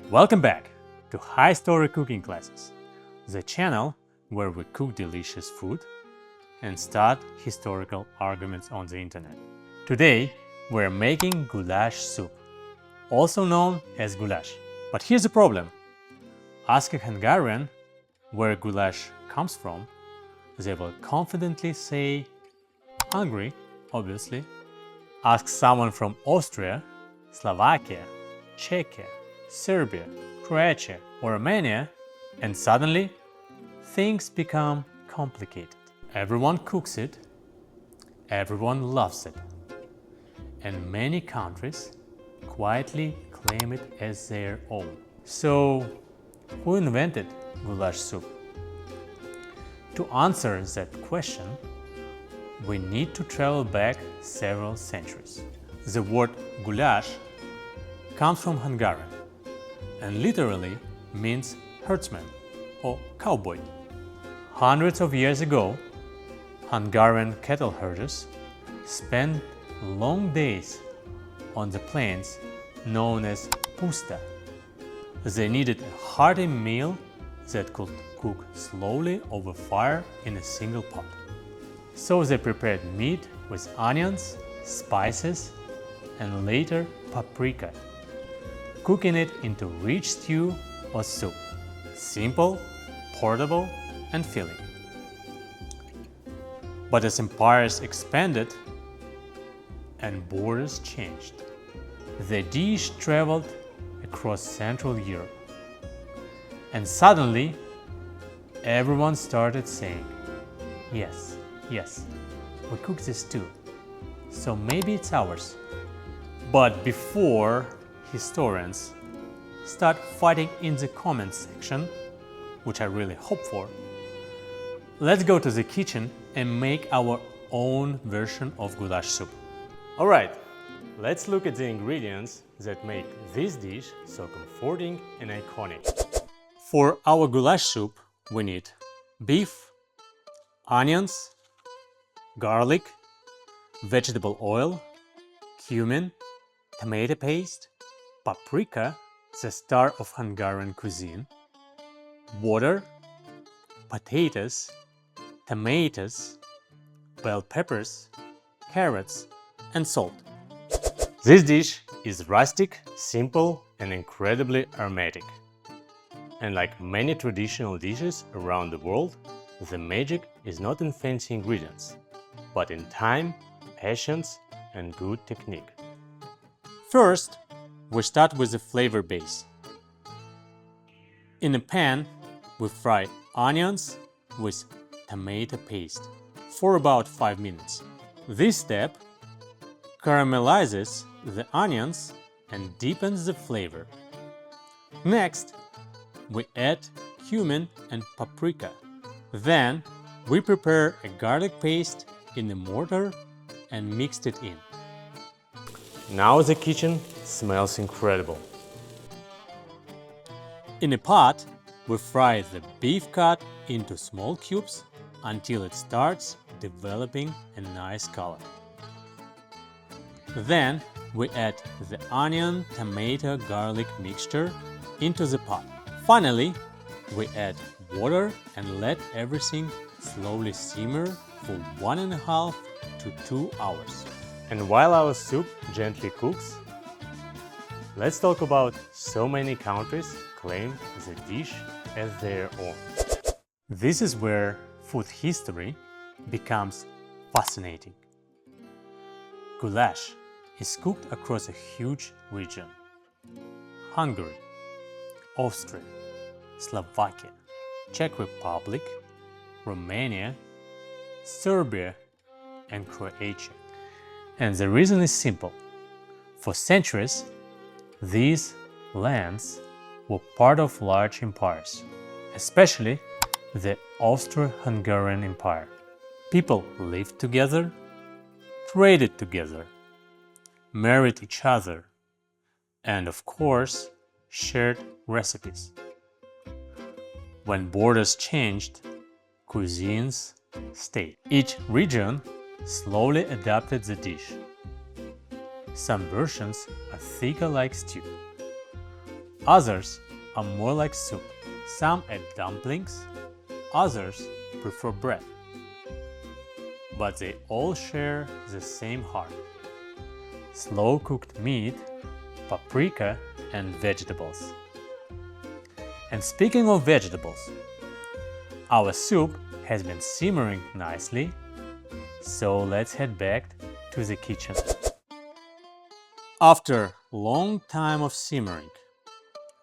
Welcome back to High Story Cooking Classes, the channel where we cook delicious food and start historical arguments on the internet. Today, we're making goulash soup, also known as goulash. But here's the problem. Ask a Hungarian where goulash comes from, they will confidently say Hungary, obviously. Ask someone from Austria, Slovakia, Czechia, Serbia, Croatia, or Romania, and suddenly things become complicated. Everyone cooks it, everyone loves it, and many countries quietly claim it as their own. So, who invented goulash soup? To answer that question, we need to travel back several centuries. The word goulash comes from Hungarian and literally means herdsman or cowboy. Hundreds of years ago, Hungarian cattle herders spent long days on the plains known as puszta. They needed a hearty meal that could cook slowly over fire in a single pot. So they prepared meat with onions, spices, and later paprika, cooking it into rich stew or soup. Simple, portable, and filling. But as empires expanded and borders changed, the dish traveled across Central Europe. And suddenly, everyone started saying, yes, we cook this too, so maybe it's ours. But before historians start fighting in the comments section, which I really hope for, let's go to the kitchen and make our own version of goulash soup. Alright, let's look at the ingredients that make this dish so comforting and iconic. For our goulash soup, we need beef, onions, garlic, vegetable oil, cumin, tomato paste, paprika, the star of Hungarian cuisine, water, potatoes, tomatoes, bell peppers, carrots, and salt. This dish is rustic, simple, and incredibly aromatic. And like many traditional dishes around the world, the magic is not in fancy ingredients, but in time, patience, and good technique. First, we start with the flavor base. In a pan, we fry onions with tomato paste for about 5 minutes. This step caramelizes the onions and deepens the flavor. Next, we add cumin and paprika. Then, we prepare a garlic paste in a mortar and mixed it in. Now the kitchen smells incredible. In a pot, we fry the beef cut into small cubes until it starts developing a nice color. Then we add the onion, tomato, garlic mixture into the pot. Finally, we add water and let everything slowly simmer for 1.5 to 2 hours. And while our soup gently cooks, let's talk about so many countries claim the dish as their own. This is where food history becomes fascinating. Goulash is cooked across a huge region: Hungary, Austria, Slovakia, Czech Republic, Romania, Serbia, and Croatia. And the reason is simple. For centuries, these lands were part of large empires, especially the Austro-Hungarian Empire. People lived together, traded together, married each other, and of course, shared recipes. When borders changed, cuisines stayed. Each region slowly adapted the dish. Some versions are thicker like stew. Others are more like soup. Some add dumplings, others prefer bread. But they all share the same heart: slow-cooked meat, paprika, and vegetables. And speaking of vegetables, our soup has been simmering nicely, so let's head back to the kitchen. After a long time of simmering,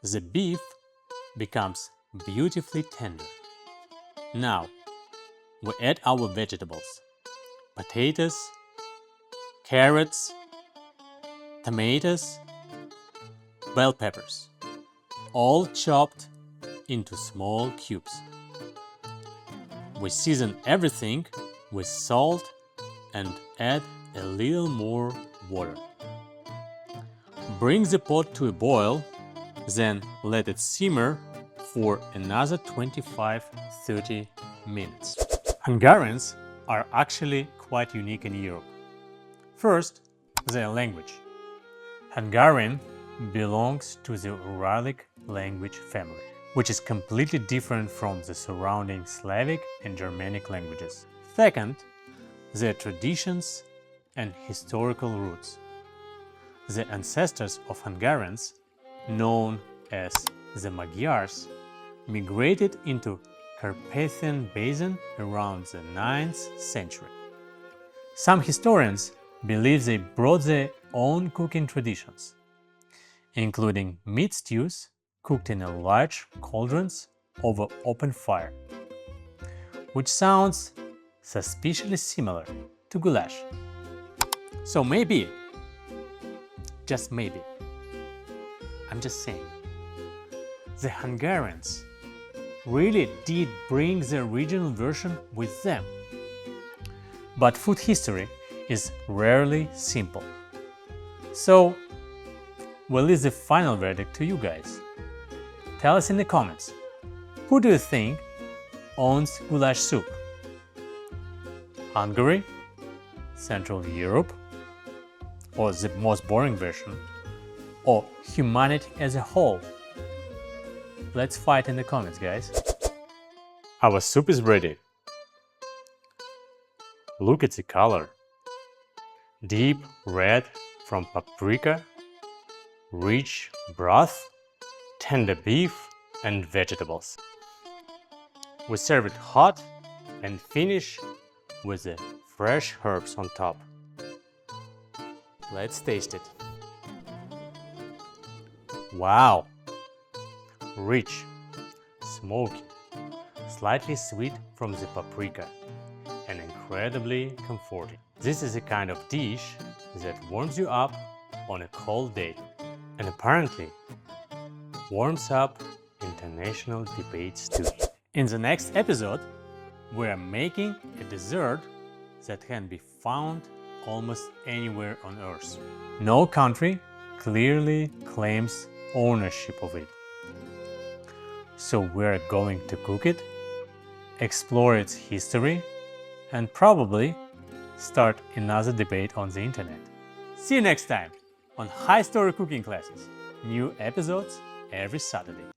the beef becomes beautifully tender. Now, we add our vegetables: potatoes, carrots, tomatoes, bell peppers, all chopped into small cubes. We season everything with salt and add a little more water. Bring the pot to a boil, then let it simmer for another 25-30 minutes. Hungarians are actually quite unique in Europe. First, their language. Hungarian belongs to the Uralic language family, which is completely different from the surrounding Slavic and Germanic languages. Second, their traditions and historical roots. The ancestors of Hungarians, known as the Magyars, migrated into Carpathian Basin around the 9th century. Some historians believe they brought their own cooking traditions, including meat stews cooked in large cauldrons over open fire, which sounds suspiciously similar to goulash. So maybe, just maybe, I'm just saying, the Hungarians really did bring the original version with them. But food history is rarely simple. So, we'll leave the final verdict to you guys. Tell us in the comments, who do you think owns goulash soup? Hungary, Central Europe, or the most boring version, or humanity as a whole? Let's fight in the comments, guys. Our soup is ready. Look at the color. Deep red from paprika, rich broth, tender beef and vegetables. We serve it hot and finish with the fresh herbs on top. Let's taste it. Wow! Rich, smoky, slightly sweet from the paprika, and incredibly comforting. This is a kind of dish that warms you up on a cold day, and apparently warms up international debates too. In the next episode, we are making a dessert that can be found almost anywhere on Earth. No country clearly claims ownership of it. So we're going to cook it, explore its history, and probably start another debate on the internet. See you next time on High Story Cooking Classes. New episodes every Saturday.